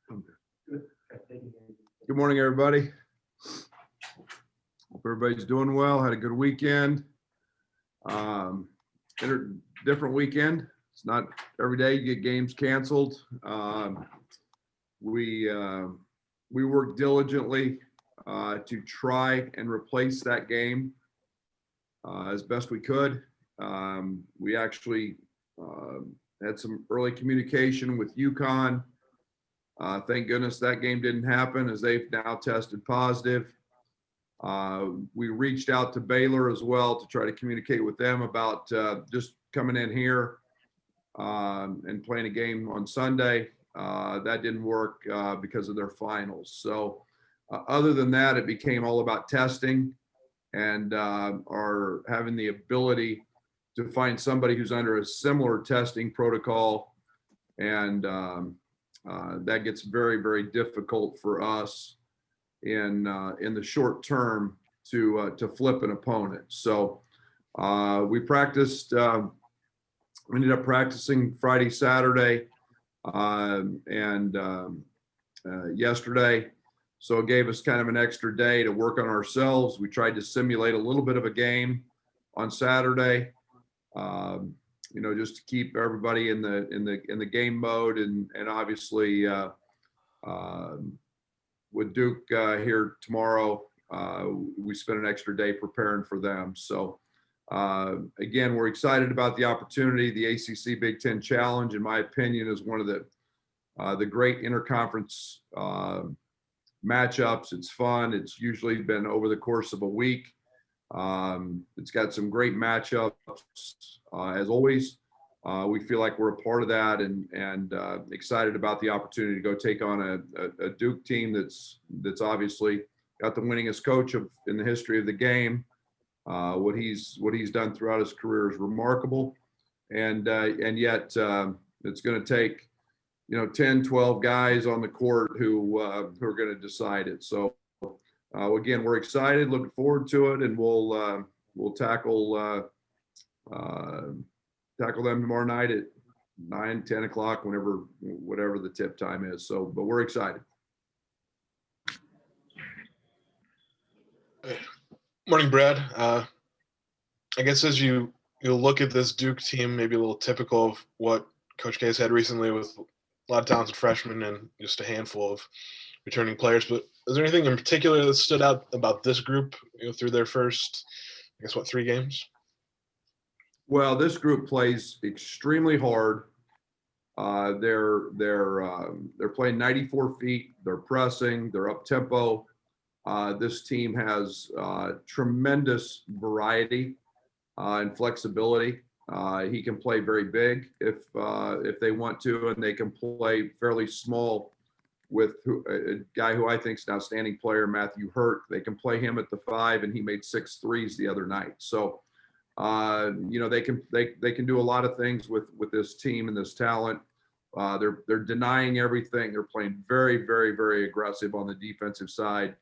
I'm good. Good morning, everybody. Hope everybody's doing well. Had a good weekend. Different weekend. It's not every day you get games canceled. We worked diligently to try and replace that game as best we could. We actually had some early communication with UConn. Thank goodness that game didn't happen, as they've now tested positive. We reached out to Baylor as well to try to communicate with them about just coming in here and playing a game on Sunday. That didn't work because of their finals. So other than that, it became all about testing and are having the ability to find somebody who's under a similar testing protocol. And that gets very, very difficult for us in the short term to flip an opponent. So we practiced. We ended up practicing Friday, Saturday, and yesterday. So it gave us kind of an extra day to work on ourselves. We tried to simulate a little bit of a game on Saturday, just to keep everybody in the game mode, and obviously with Duke here tomorrow, we spent an extra day preparing for them. So again, we're excited about the opportunity. The ACC Big Ten Challenge, in my opinion, is one of the great interconference matchups. It's fun. It's usually been over the course of a week. It's got some great matchups, as always. We feel like we're a part of that, and excited about the opportunity to go take on a Duke team that's obviously got the winningest coach in the history of the game. What he's done throughout his career is remarkable, and yet it's going to take 10, 12 guys on the court who are going to decide it. So again, we're excited, looking forward to it, and we'll tackle them tomorrow night at 9, 10 o'clock, whatever the tip time is. So, but we're excited. Morning, Brad. I guess as you look at this Duke team, maybe a little typical of what Coach K has had recently with a lot of talented freshmen and just a handful of returning players. But is there anything in particular that stood out about this group through their first, 3 games? Well, this group plays extremely hard. They're playing 94 feet. They're pressing. They're up tempo. This team has tremendous variety and flexibility. He can play very big if they want to, and they can play fairly small with a guy who I think is an outstanding player, Matthew Hurt. They can play him at the 5, and he made 6 threes the other night. So they can do a lot of things with this team and this talent. They're denying everything. They're playing very, very, very aggressive on the defensive side.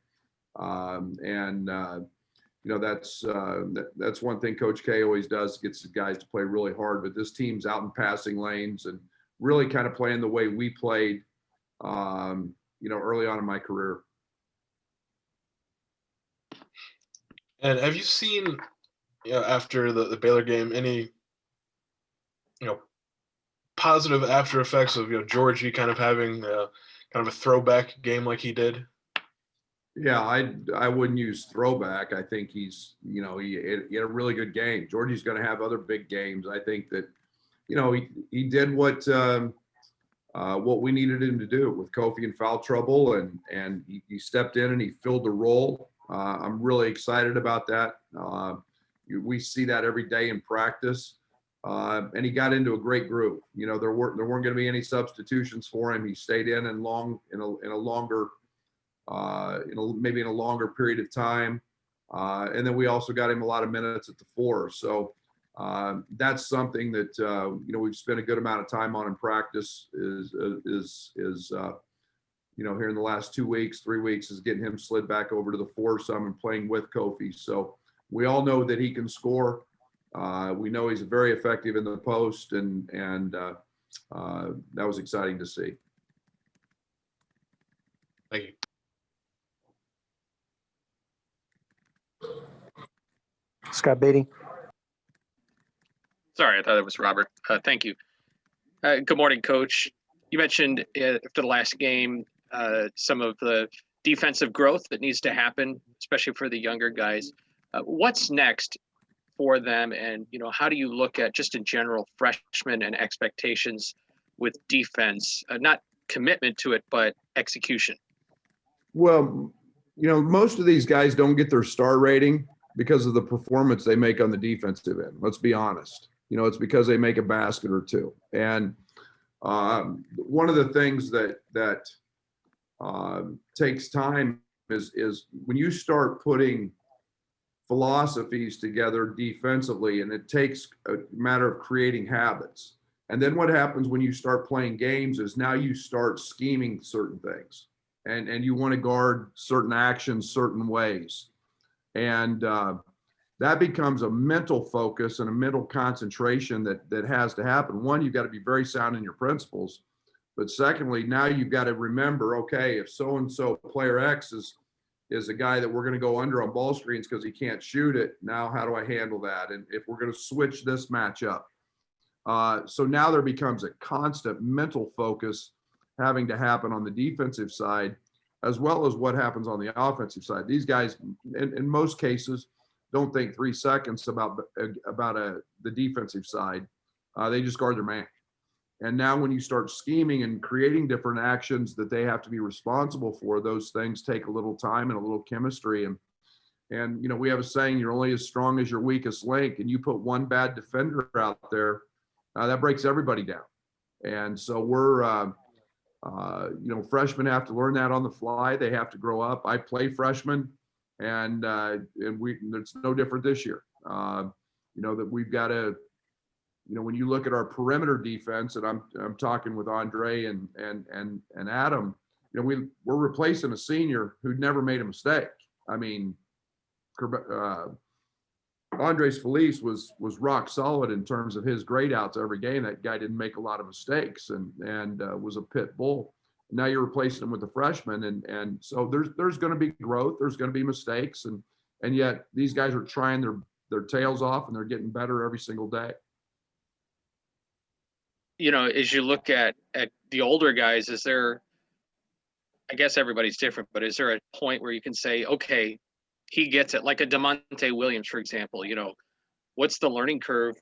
That's one thing Coach K always does, gets the guys to play really hard. But this team's out in passing lanes and really kind of playing the way we played, early on in my career. And have you seen, after the Baylor game, any, positive after effects of, Georgie kind of having kind of a throwback game like he did? Yeah, I wouldn't use throwback. I think he's, he had a really good game. Georgie's going to have other big games. I think that, he did what we needed him to do with Kofi in foul trouble, and he stepped in and he filled the role. I'm really excited about that. We see that every day in practice, and he got into a great group. There weren't going to be any substitutions for him. He stayed in a longer. Maybe in a longer period of time. And then we also got him a lot of minutes at the 4. So that's something that, we've spent a good amount of time on in practice is here in the last 2 weeks, 3 weeks, is getting him slid back over to the 4 some and playing with Kofi. So we all know that he can score. We know he's very effective in the post, and that was exciting to see. Thank you. Scott Beatty. Sorry, I thought it was Robert. Thank you. Good morning, Coach. You mentioned after the last game some of the defensive growth that needs to happen, especially for the younger guys. What's next for them, and how do you look at just in general freshmen and expectations with defense? Not commitment to it, but execution. Well, most of these guys don't get their star rating because of the performance they make on the defensive end. Let's be honest. It's because they make a basket or two. And one of the things that takes time is when you start putting philosophies together defensively, and it takes a matter of creating habits. And then what happens when you start playing games is now you start scheming certain things, and you want to guard certain actions certain ways. And that becomes a mental focus and a mental concentration that has to happen. One, you've got to be very sound in your principles. But secondly, now you've got to remember, okay, if so-and-so player X is a guy that we're going to go under on ball screens because he can't shoot it, now how do I handle that? And if we're going to switch this matchup. So now there becomes a constant mental focus having to happen on the defensive side, as well as what happens on the offensive side. These guys, in most cases, don't think 3 seconds about the defensive side. They just guard their man. And now when you start scheming and creating different actions that they have to be responsible for, those things take a little time and a little chemistry. And we have a saying, you're only as strong as your weakest link. And you put one bad defender out there, that breaks everybody down. And so freshmen have to learn that on the fly. They have to grow up. I play freshmen. And it's no different this year. That we've got to, when you look at our perimeter defense, and I'm talking with Andre and Adam, we're replacing a senior who'd never made a mistake. I mean, Andres Felice was rock solid in terms of his grade outs every game. That guy didn't make a lot of mistakes and was a pit bull. Now you're replacing him with a freshman, and so there's going to be growth. There's going to be mistakes, and yet these guys are trying their tails off, and they're getting better every single day. As you look at the older guys, is there? I guess everybody's different, but is there a point where you can say, okay, he gets it, like a DeMonte Williams, for example? What's the learning curve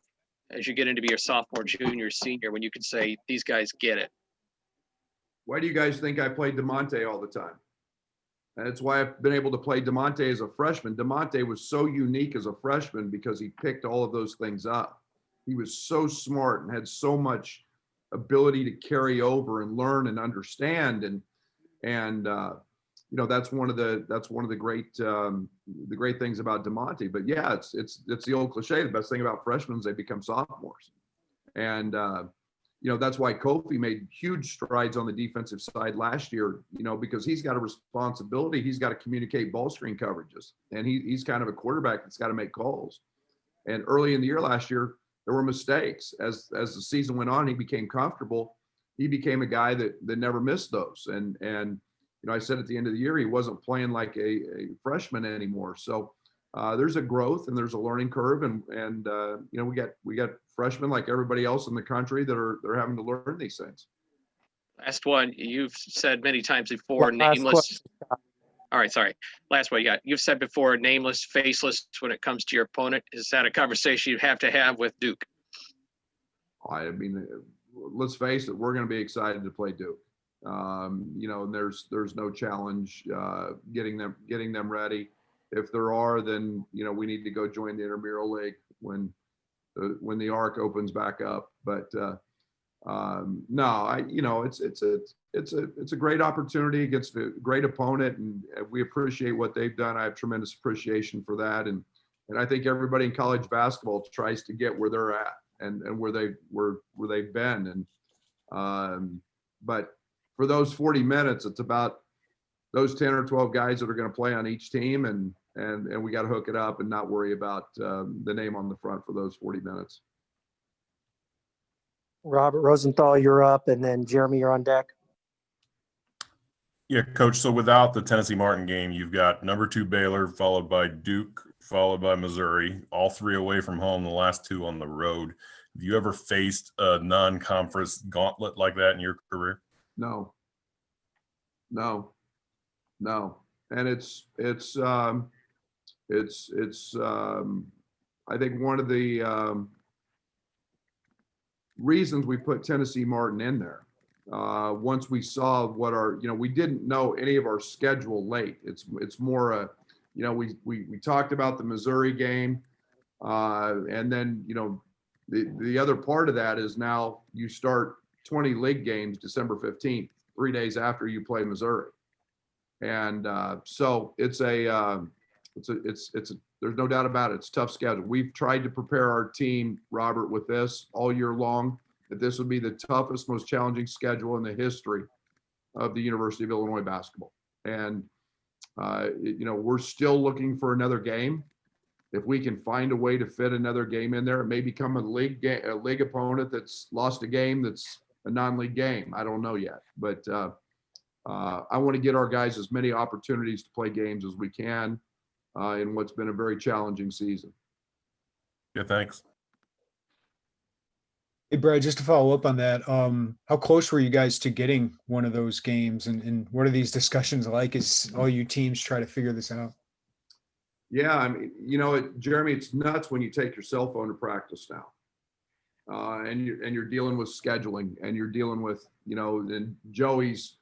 as you get into be your sophomore, junior, senior, when you can say these guys get it? Why do you guys think I played DeMonte all the time? And that's why I've been able to play DeMonte as a freshman. DeMonte was so unique as a freshman because he picked all of those things up. He was so smart and had so much ability to carry over and learn and understand. And that's one of the great things about DeMonte. But yeah, it's the old cliche. The best thing about freshmen is they become sophomores. And that's why Kofi made huge strides on the defensive side last year, because he's got a responsibility. He's got to communicate ball screen coverages, and he's kind of a quarterback that's got to make calls. And early in the year last year, there were mistakes. As the season went on, he became comfortable. He became a guy that never missed those. And I said at the end of the year, he wasn't playing like a freshman anymore. So there's a growth and there's a learning curve, and we got freshmen like everybody else in the country they're having to learn these things. Last one, you've said many times before, nameless. All right, sorry. Last one, you've said before, nameless, faceless when it comes to your opponent. Is that a conversation you have to have with Duke? I mean, let's face it, we're going to be excited to play Duke. And there's no challenge getting them ready. If there are, then we need to go join the intramural league when the ARC opens back up. But no, it's a great opportunity against a great opponent, and we appreciate what they've done. I have tremendous appreciation for that, and I think everybody in college basketball tries to get where they're at and where they've been. And but for those 40 minutes, it's about those 10 or 12 guys that are going to play on each team, and we got to hook it up and not worry about the name on the front for those 40 minutes. Robert Rosenthal, you're up, and then Jeremy, you're on deck. Yeah, Coach. So without the Tennessee Martin game, you've got number 2 Baylor, followed by Duke, followed by Missouri, all 3 away from home, the last 2 on the road. Have you ever faced a non-conference gauntlet like that in your career? No. And I think one of the reasons we put Tennessee Martin in there, once we saw what we didn't know any of our schedule late. It's more we talked about the Missouri game, and then the other part of that is now you start 20 league games December 15th, 3 days after you play Missouri. And so there's no doubt about it. It's a tough schedule. We've tried to prepare our team, Robert, with this all year long, that this would be the toughest, most challenging schedule in the history of the University of Illinois basketball. And, we're still looking for another game. If we can find a way to fit another game in there, it may become a league opponent that's lost a game that's a non-league game. I don't know yet, but I want to get our guys as many opportunities to play games as we can in what's been a very challenging season. Yeah, thanks. Hey, Brad, just to follow up on that, how close were you guys to getting one of those games, and what are these discussions like as all you teams try to figure this out? Yeah, I mean, Jeremy, it's nuts when you take your cell phone to practice now, and you're dealing with scheduling, and you're dealing with and Joey's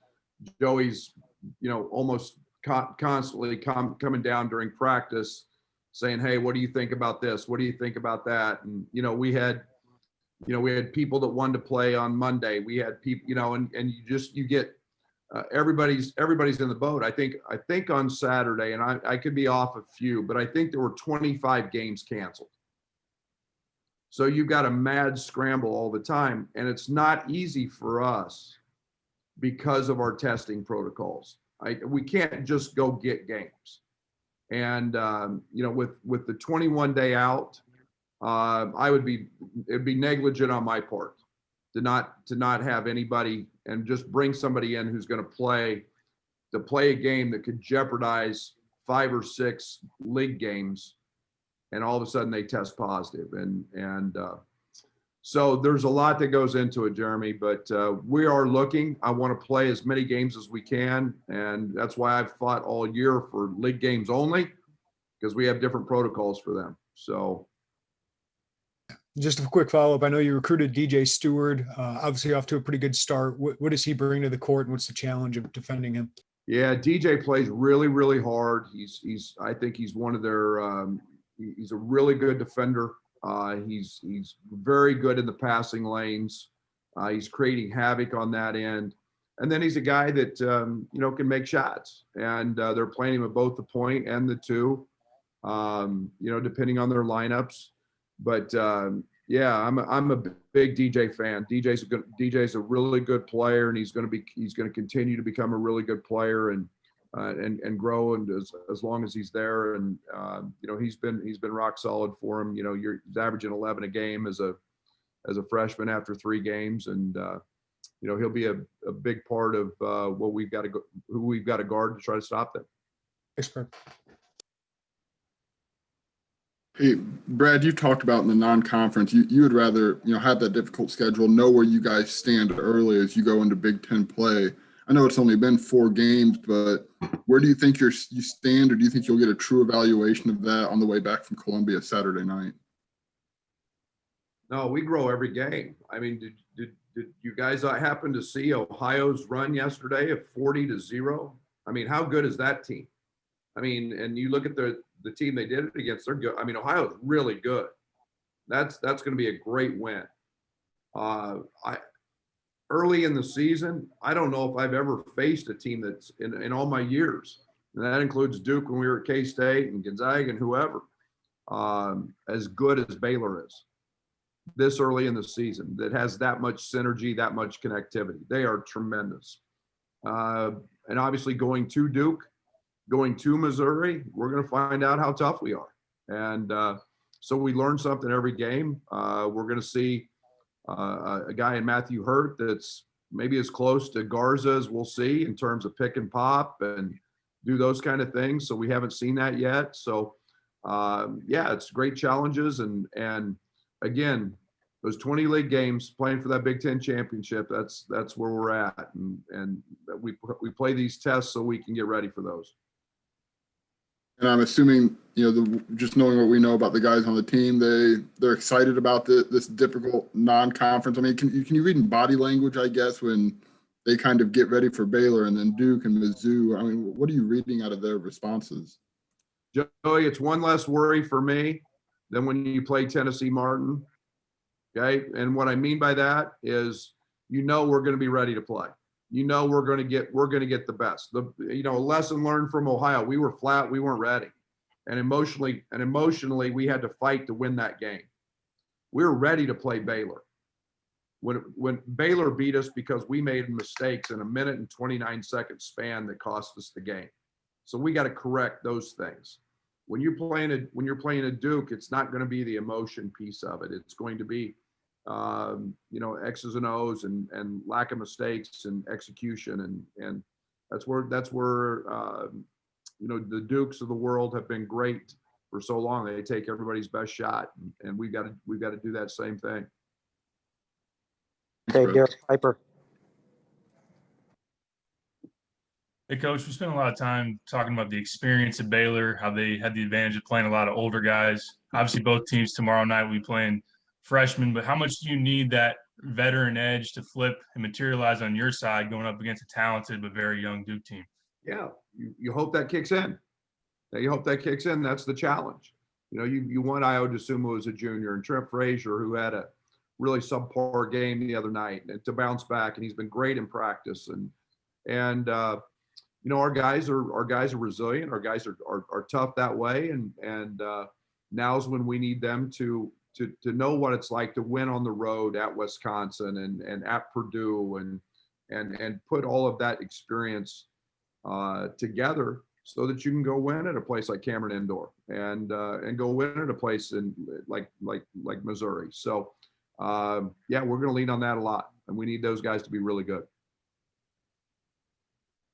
almost constantly coming down during practice, saying, "Hey, what do you think about this? What do you think about that?" And we had people that wanted to play on Monday. We had people, and you get everybody's in the boat. I think on Saturday, and I could be off a few, but I think there were 25 games canceled. So you've got a mad scramble all the time, and it's not easy for us because of our testing protocols. We can't just go get games. And with the 21 day out, it'd be negligent on my part to not have anybody and just bring somebody in who's going to play a game that could jeopardize 5 or 6 league games, and all of a sudden they test positive. And so there's a lot that goes into it, Jeremy, but we are looking. I want to play as many games as we can, and that's why I've fought all year for league games only, because we have different protocols for them. So Just a quick follow-up. I know you recruited DJ Steward, obviously off to a pretty good start. What does he bring to the court, and what's the challenge of defending him? yeah, DJ plays really, really hard. I think he's one of their he's a really good defender. He's very good in the passing lanes. He's creating havoc on that end. And then he's a guy that, can make shots. And they're playing him at both the point and the 2, depending on their lineups. But I'm a big DJ fan. DJ's a really good player, and he's going to continue to become a really good player and grow, and as long as he's there. And he's been rock solid for him. He's averaging 11 a game as a freshman after 3 games, and he'll be a big part of who we've got to guard to try to stop them. Thanks, Brad. Hey, Brad, you talked about in the non-conference, you would rather, have that difficult schedule, know where you guys stand early as you go into Big Ten play. I know it's only been 4 games, but where do you think you stand, or do you think you'll get a true evaluation of that on the way back from Columbia Saturday night? No, we grow every game. I mean, did you guys happen to see Ohio's run yesterday of 40-0? I mean, how good is that team? I mean, and you look at the team they did it against, they're good. I mean, Ohio's really good. That's going to be a great win. Early in the season, I don't know if I've ever faced a team that's in all my years, and that includes Duke when we were at K-State and Gonzaga and whoever, as good as Baylor is this early in the season, that has that much synergy, that much connectivity. They are tremendous. And obviously going to Duke, going to Missouri, we're going to find out how tough we are. And so we learn something every game. We're going to see a guy in Matthew Hurt that's maybe as close to Garza as we'll see in terms of pick and pop and do those kind of things. So we haven't seen that yet. So yeah, it's great challenges. And again, those 20 league games playing for that Big Ten championship, that's where we're at. And we play these tests so we can get ready for those. And I'm assuming, just knowing what we know about the guys on the team, they're excited about this difficult non-conference. I mean, can you read in body language, I guess, when they kind of get ready for Baylor and then Duke and Mizzou? I mean, what are you reading out of their responses? Joey, it's one less worry for me than when you play Tennessee Martin. Okay. And what I mean by that is, we're going to be ready to play. We're going to get the best. A lesson learned from Ohio. We were flat. We weren't ready. And emotionally, we had to fight to win that game. We were ready to play Baylor. When Baylor beat us because we made mistakes in a minute and 29 second span that cost us the game. So we got to correct those things. When you're playing a Duke, it's not going to be the emotion piece of it. It's going to be X's and O's and lack of mistakes and execution. And that's where the Dukes of the world have been great for so long. They take everybody's best shot, and we've got to do that same thing. Okay, Derek Piper. Hey, Coach, we spent a lot of time talking about the experience at Baylor, how they had the advantage of playing a lot of older guys. Obviously, both teams tomorrow night will be playing freshmen, but how much do you need that veteran edge to flip and materialize on your side going up against a talented but very young Duke team? Yeah, you hope that kicks in. You hope that kicks in. That's the challenge. You want Io DeSumo as a junior and Trent Frazier, who had a really subpar game the other night, and to bounce back, and he's been great in practice. And our guys are resilient. Our guys are tough that way. And now's when we need them to know what it's like to win on the road at Wisconsin and at Purdue and put all of that experience together so that you can go win at a place like Cameron Indoor and go win at a place in like Missouri. So yeah, we're going to lean on that a lot, and we need those guys to be really good.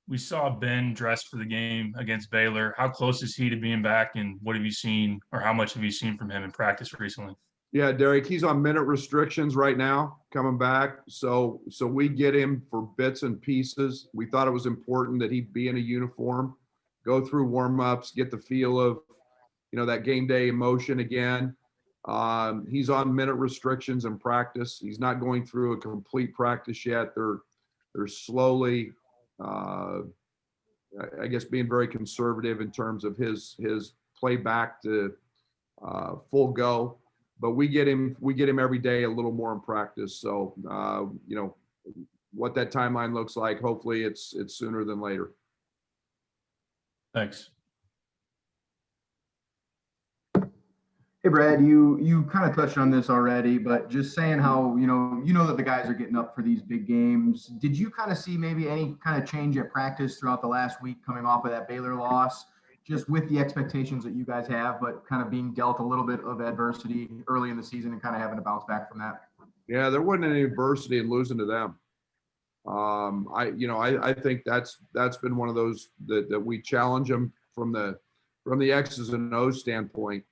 We saw Ben dress for the game against Baylor. How close is he to being back, and what have you seen, or how much have you seen from him in practice recently? Yeah, Derek, he's on minute restrictions right now coming back. So we get him for bits and pieces. We thought it was important that he be in a uniform, go through warm-ups, get the feel of, that game day emotion again. He's on minute restrictions in practice. He's not going through a complete practice yet. They're slowly, I guess, being very conservative in terms of his play back to full go. But we get him every day a little more in practice. So what that timeline looks like, hopefully it's sooner than later. Thanks. Hey, Brad, you kind of touched on this already, but just saying how, you know that the guys are getting up for these big games. Did you kind of see maybe any kind of change at practice throughout the last week coming off of that Baylor loss, just with the expectations that you guys have, but kind of being dealt a little bit of adversity early in the season and kind of having to bounce back from that? Yeah, there wasn't any adversity in losing to them. I think that's been one of those that we challenge them from the X's and O's standpoint.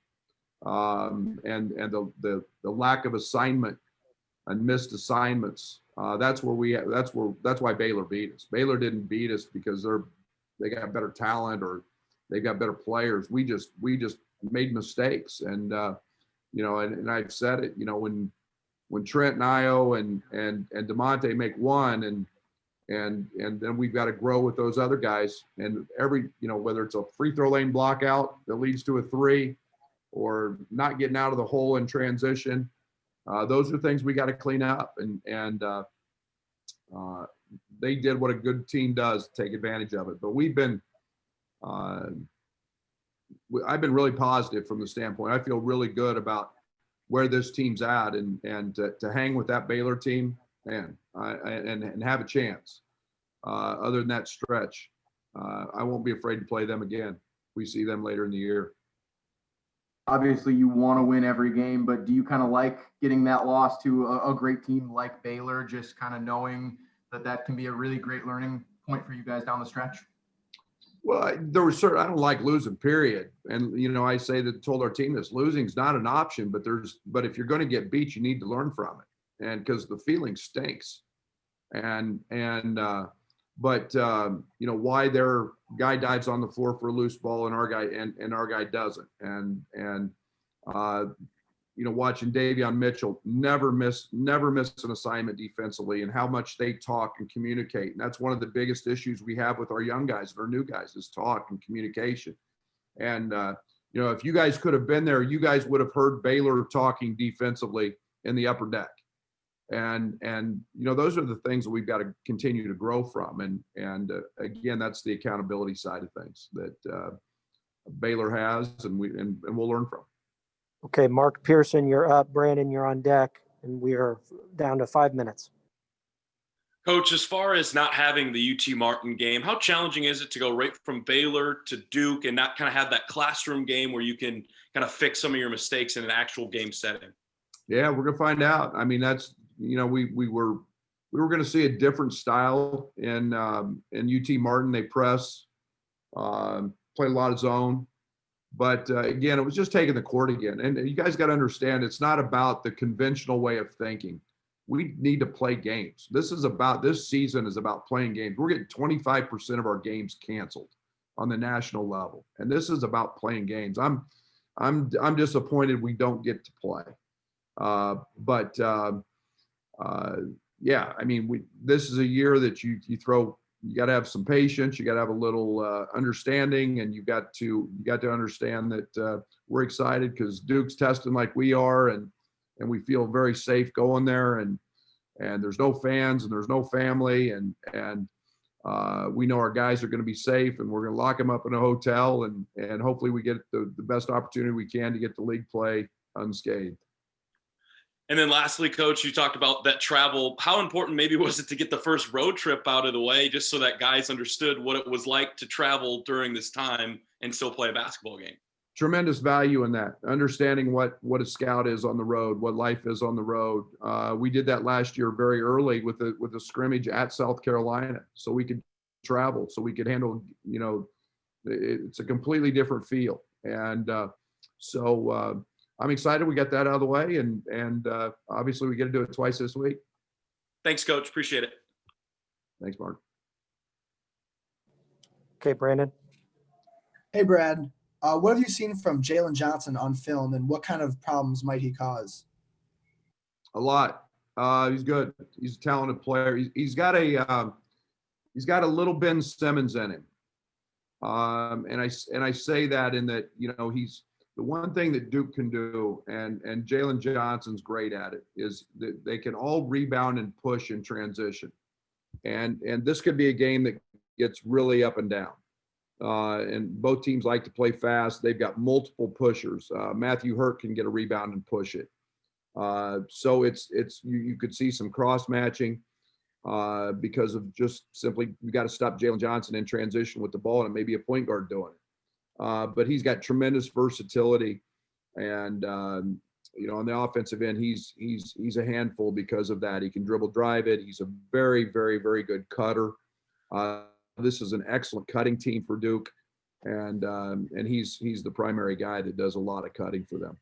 And the lack of assignment and missed assignments. That's why Baylor beat us. Baylor didn't beat us because they got better talent or they got better players. We just made mistakes. And and I've said it, when Trent and Io and DeMonte make one and then we've got to grow with those other guys. And whether it's a free throw lane block out that leads to a three, or not getting out of the hole in transition. Those are things we got to clean up. And they did what a good team does, take advantage of it. But I've been really positive from the standpoint. I feel really good about where this team's at and to hang with that Baylor team, man, and have a chance. Other than that stretch, I won't be afraid to play them again. We see them later in the year. obviously you want to win every game, but do you kind of like getting that loss to a great team like Baylor, just kind of knowing that can be a really great learning point for you guys down the stretch? Well, there was certain, I don't like losing, period. And, I say that, told our team this, losing's not an option, but if you're going to get beat, you need to learn from it. And because the feeling stinks. Why their guy dives on the floor for a loose ball and our guy doesn't. Watching Davion Mitchell never miss an assignment defensively, and how much they talk and communicate. And that's one of the biggest issues we have with our young guys and our new guys is talk and communication. And, if you guys could have been there, you guys would have heard Baylor talking defensively in the upper deck. And those are the things that we've got to continue to grow from. And again, that's the accountability side of things that Baylor has, and we'll learn from. Okay, Mark Pearson, you're up. Brandon, you're on deck, and we are down to 5 minutes. Coach, as far as not having the UT Martin game, how challenging is it to go right from Baylor to Duke and not kind of have that classroom game where you can kind of fix some of your mistakes in an actual game setting? Yeah, we're gonna find out. I mean, that's we were going to see a different style in UT Martin. They press, play a lot of zone. But again, it was just taking the court again. And you guys got to understand, it's not about the conventional way of thinking. We need to play games. This season is about playing games. We're getting 25% of our games canceled on the national level. And this is about playing games. I'm disappointed we don't get to play. This is a year that you got to have some patience. You got to have a little understanding, and you got to understand that we're excited because Duke's testing like we are, and we feel very safe going there. And there's no fans and there's no family, and we know our guys are going to be safe, and we're going to lock them up in a hotel, and hopefully we get the best opportunity we can to get to league play unscathed. And then lastly, Coach, you talked about that travel. How important maybe was it to get the first road trip out of the way, just so that guys understood what it was like to travel during this time and still play a basketball game? Tremendous value in that, understanding what a scout is on the road, what life is on the road. We did that last year very early with a scrimmage at South Carolina, so we could travel, so we could handle, it's a completely different feel. And I'm excited we got that out of the way, and obviously we get to do it twice this week. Thanks, Coach. Appreciate it. Thanks, Mark. Okay, Brandon. Hey, Brad. What have you seen from Jalen Johnson on film, and what kind of problems might he cause? A lot. He's good. He's a talented player. He's got a little Ben Simmons in him, and I say that in that he's. The one thing that Duke can do, and Jalen Johnson's great at it, is that they can all rebound and push in transition. And this could be a game that gets really up and down. And both teams like to play fast. They've got multiple pushers. Matthew Hurt can get a rebound and push it. So you could see some cross matching because of just simply you got to stop Jalen Johnson in transition with the ball, and maybe a point guard doing it. But he's got tremendous versatility, and on the offensive end, he's a handful because of that. He can dribble, drive it. He's a very, very, very good cutter. This is an excellent cutting team for Duke, and he's the primary guy that does a lot of cutting for them.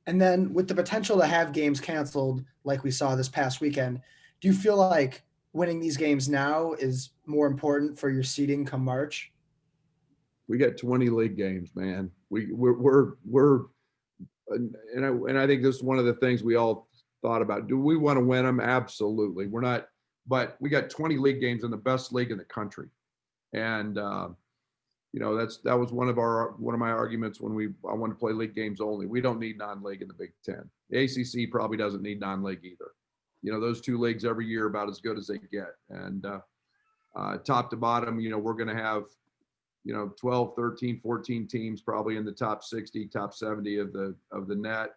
And then with the potential to have games canceled, like we saw this past weekend, do you feel like winning these games now is more important for your seeding come March? We got 20 league games, man. And I think this is one of the things we all thought about. Do we want to win them? Absolutely. We're not, but we got 20 league games in the best league in the country. And that was one of my arguments when I wanted to play league games only. We don't need non-league in the Big Ten. The ACC probably doesn't need non-league either. Those two leagues every year about as good as they get. And top to bottom, we're going to have 12, 13, 14 teams probably in the top 60, top 70 of the net.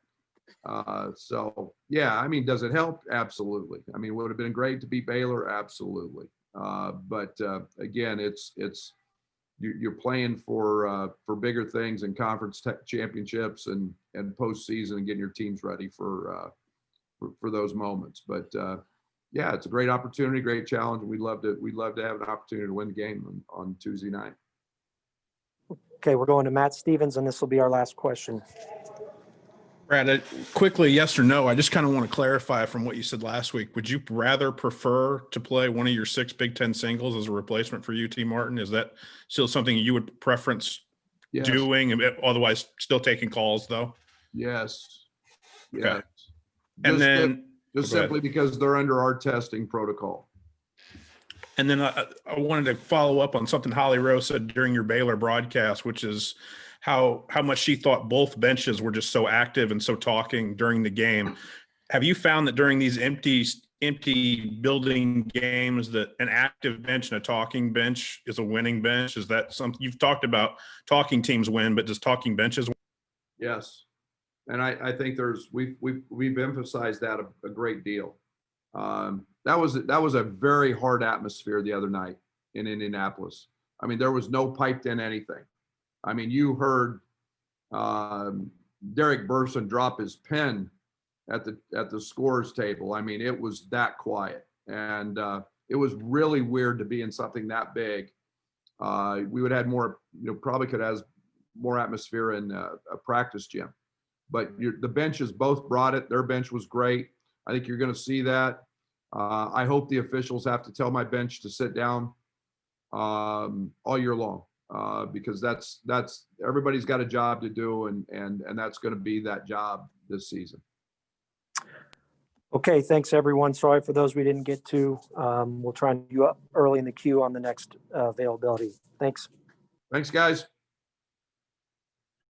So yeah, I mean, does it help? Absolutely. I mean, would it have been great to beat Baylor? Absolutely. But again, it's you're playing for bigger things and conference championships and postseason and getting your teams ready for those moments. But yeah, it's a great opportunity, great challenge, and we'd love to have an opportunity to win the game on Tuesday night. Okay, we're going to Matt Stevens, and this will be our last question. Brad, quickly, yes or no? I just kind of want to clarify from what you said last week. Would you rather prefer to play one of your 6 Big Ten singles as a replacement for UT Martin? Is that still something you would preference Yes. doing? Otherwise, still taking calls though? Yes. Okay. Yes. And then just go ahead. simply because they're under our testing protocol. And then I wanted to follow up on something Holly Rose said during your Baylor broadcast, which is how much she thought both benches were just so active and so talking during the game. Have you found that during these empty building games that an active bench and a talking bench is a winning bench? Is that something you've talked about? Talking teams win, but does talking benches win? Yes. And I think we've emphasized that a great deal. That was a very hard atmosphere the other night in Indianapolis. I mean, there was no piped in anything. I mean, you heard Derek Burson drop his pen at the scores table. I mean, it was that quiet, and it was really weird to be in something that big. We would have had more, probably could have more atmosphere in a practice gym. But the benches both brought it. Their bench was great. I think you're going to see that. I hope the officials have to tell my bench to sit down all year long because that's everybody's got a job to do, and that's going to be that job this season. Okay, thanks everyone. Sorry for those we didn't get to. We'll try and get you up early in the queue on the next availability. Thanks. Thanks, guys.